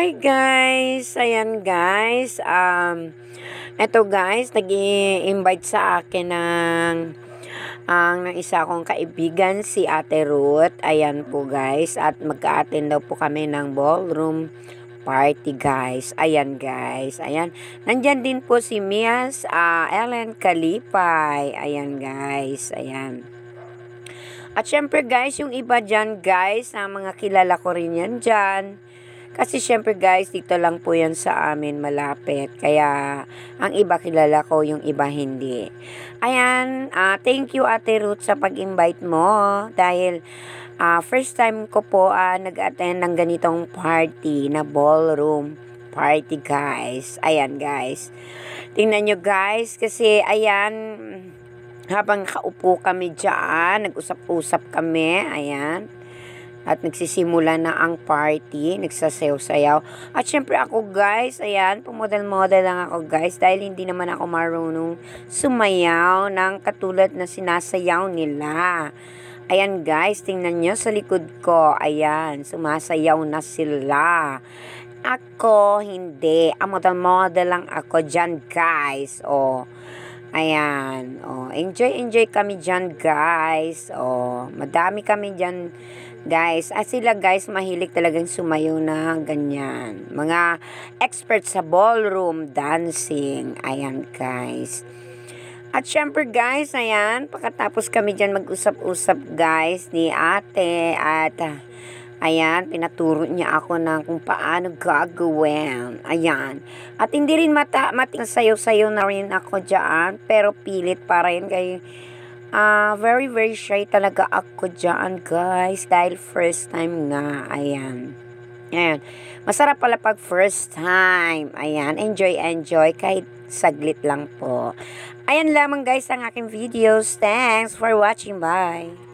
Hi guys! Ayan guys, eto guys, nag-i-invite sa akin ng isa kong kaibigan, si Ate Ruth. Ayan po guys, at magka-attend daw po kami ng ballroom party guys. Ayan guys, ayan. Nandyan din po si Mias Ellen Kalipay. Ayan guys, ayan. At syempre guys, yung iba dyan guys, mga kilala ko rin yan dyan. Kasi syempre guys, dito lang po yan sa amin malapit. Kaya ang iba kilala ko, yung iba hindi. Ayan, thank you Ate Ruth sa pag-invite mo. Dahil first time ko po nag-attend ng ganitong party na ballroom party guys. Ayan guys. Tingnan nyo guys, kasi ayan, habang kaupo kami dyan, nag-usap-usap kami, ayan. At nagsisimula na ang party, nagsasayaw-sayaw. At syempre ako guys, ayan, pumodel-model lang ako guys. Dahil hindi naman ako marunong sumayaw ng katulad na sinasayaw nila. Ayan guys, tingnan nyo sa likod ko. Ayan, sumasayaw na sila. Ako, hindi. Model-model lang ako dyan guys. Oh. Ayan, oh, enjoy kami dyan guys. Oh, madami kami dyan guys. Sila guys, mahilig talagang sumayaw na ganyan. Mga experts sa ballroom dancing. Ayan guys. At syempre guys, ayan, pagkatapos kami dyan mag-usap-usap guys ni ate at ayan, pinaturo niya ako ng kung paano gagawin. Ayan. At hindi rin sayo-sayo na rin ako dyan. Pero pilit pa rin. Kaya very shy talaga ako dyan guys. Dahil first time nga. Ayan. Ayan. Masarap pala pag first time. Ayan. Enjoy. Kahit saglit lang po. Ayan lamang guys ang aking videos. Thanks for watching. Bye.